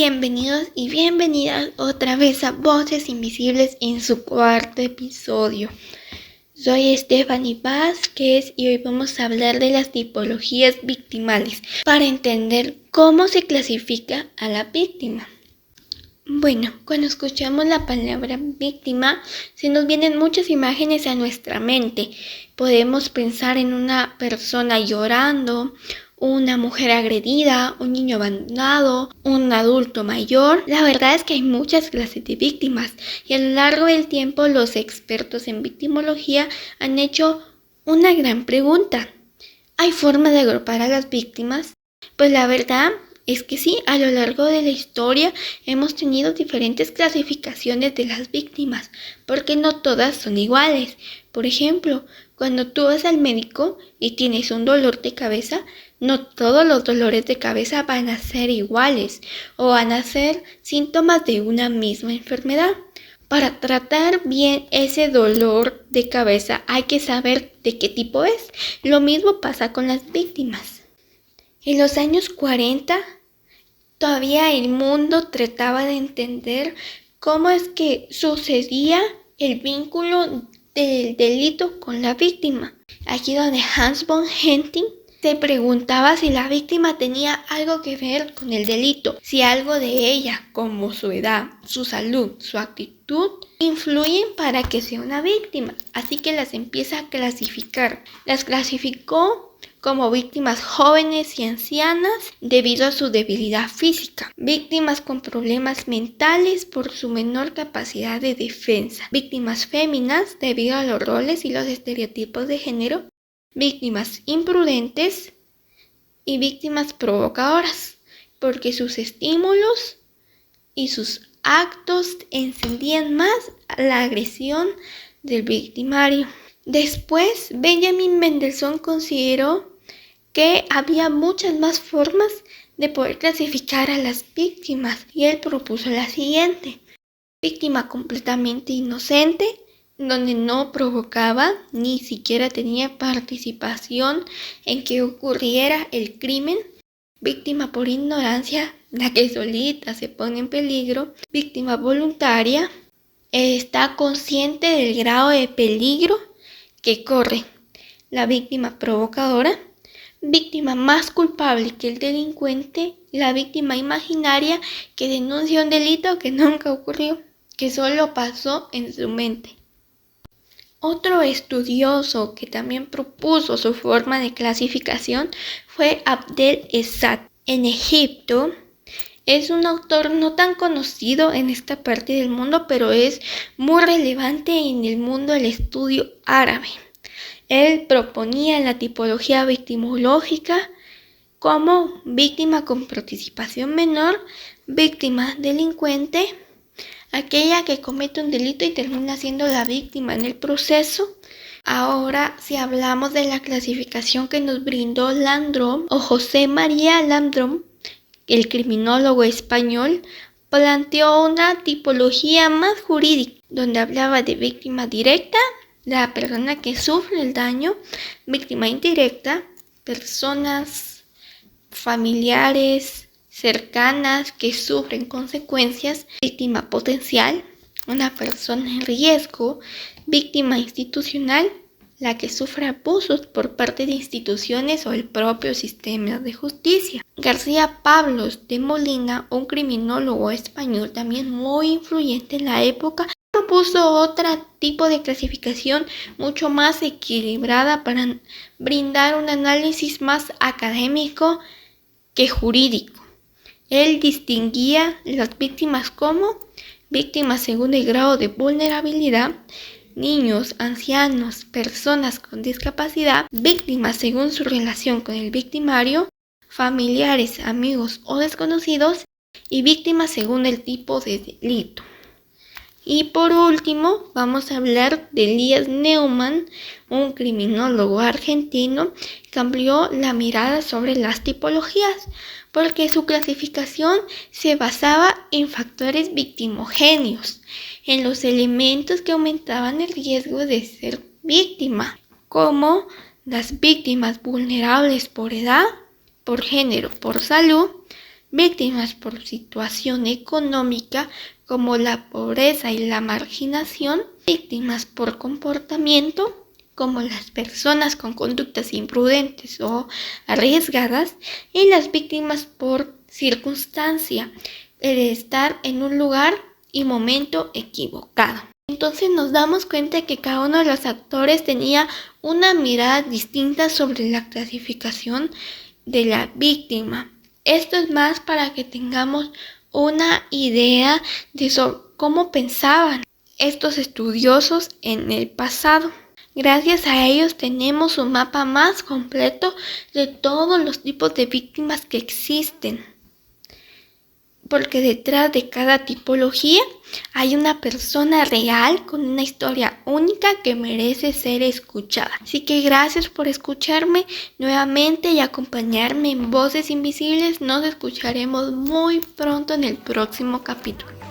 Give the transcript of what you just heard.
Bienvenidos y bienvenidas otra vez a Voces Invisibles en su cuarto episodio. Soy Stephanie Vázquez y hoy vamos a hablar de las tipologías victimales para entender cómo se clasifica a la víctima. Bueno, cuando escuchamos la palabra víctima, se nos vienen muchas imágenes a nuestra mente. Podemos pensar en una persona llorando, una mujer agredida, un niño abandonado, un adulto mayor. La verdad es que hay muchas clases de víctimas y a lo largo del tiempo los expertos en victimología han hecho una gran pregunta. ¿Hay forma de agrupar a las víctimas? Pues la verdad es que sí, a lo largo de la historia hemos tenido diferentes clasificaciones de las víctimas, porque no todas son iguales. Por ejemplo, cuando tú vas al médico y tienes un dolor de cabeza, no todos los dolores de cabeza van a ser iguales o van a ser síntomas de una misma enfermedad. Para tratar bien ese dolor de cabeza hay que saber de qué tipo es. Lo mismo pasa con las víctimas. En los años 40, todavía el mundo trataba de entender cómo es que sucedía el vínculo del delito con la víctima. Aquí donde Hans von Henting se preguntaba si la víctima tenía algo que ver con el delito, si algo de ella, como su edad, su salud, su actitud, influyen para que sea una víctima. Así que las empieza a clasificar. Las clasificó como víctimas jóvenes y ancianas debido a su debilidad física, víctimas con problemas mentales por su menor capacidad de defensa, víctimas féminas debido a los roles y los estereotipos de género, víctimas imprudentes y víctimas provocadoras, porque sus estímulos y sus actos encendían más la agresión del victimario. Después, Benjamin Mendelsohn consideró que había muchas más formas de poder clasificar a las víctimas y él propuso la siguiente: víctima completamente inocente, donde no provocaba ni siquiera tenía participación en que ocurriera el crimen; víctima por ignorancia, la que solita se pone en peligro; víctima voluntaria, está consciente del grado de peligro que corre; la víctima provocadora, víctima más culpable que el delincuente; la víctima imaginaria, que denuncia un delito que nunca ocurrió, que solo pasó en su mente. Otro estudioso que también propuso su forma de clasificación fue Abdel Essad. En Egipto es un autor no tan conocido en esta parte del mundo, pero es muy relevante en el mundo del estudio árabe. Él proponía la tipología victimológica como víctima con participación menor, víctima delincuente, aquella que comete un delito y termina siendo la víctima en el proceso. Ahora, si hablamos de la clasificación que nos brindó Landrum o José María Landrum, el criminólogo español, planteó una tipología más jurídica, donde hablaba de víctima directa, la persona que sufre el daño; víctima indirecta, personas familiares cercanas que sufren consecuencias; víctima potencial, una persona en riesgo; víctima institucional, la que sufre abusos por parte de instituciones o el propio sistema de justicia. García Pablos de Molina, un criminólogo español también muy influyente en la época, propuso otro tipo de clasificación mucho más equilibrada para brindar un análisis más académico que jurídico. Él distinguía las víctimas como víctimas según el grado de vulnerabilidad, niños, ancianos, personas con discapacidad; víctimas según su relación con el victimario, familiares, amigos o desconocidos; y víctimas según el tipo de delito. Y por último, vamos a hablar de Elías Neumann, un criminólogo argentino que amplió la mirada sobre las tipologías, porque su clasificación se basaba en factores victimogéneos, en los elementos que aumentaban el riesgo de ser víctima, como las víctimas vulnerables por edad, por género, por salud; víctimas por situación económica como la pobreza y la marginación, víctimas por comportamiento como las personas con conductas imprudentes o arriesgadas, y las víctimas por circunstancia, el estar en un lugar y momento equivocado. Entonces nos damos cuenta que cada uno de los actores tenía una mirada distinta sobre la clasificación de la víctima. Esto es más para que tengamos una idea de cómo pensaban estos estudiosos en el pasado. Gracias a ellos tenemos un mapa más completo de todos los tipos de víctimas que existen. Porque detrás de cada tipología hay una persona real con una historia única que merece ser escuchada. Así que gracias por escucharme nuevamente y acompañarme en Voces Invisibles. Nos escucharemos muy pronto en el próximo capítulo.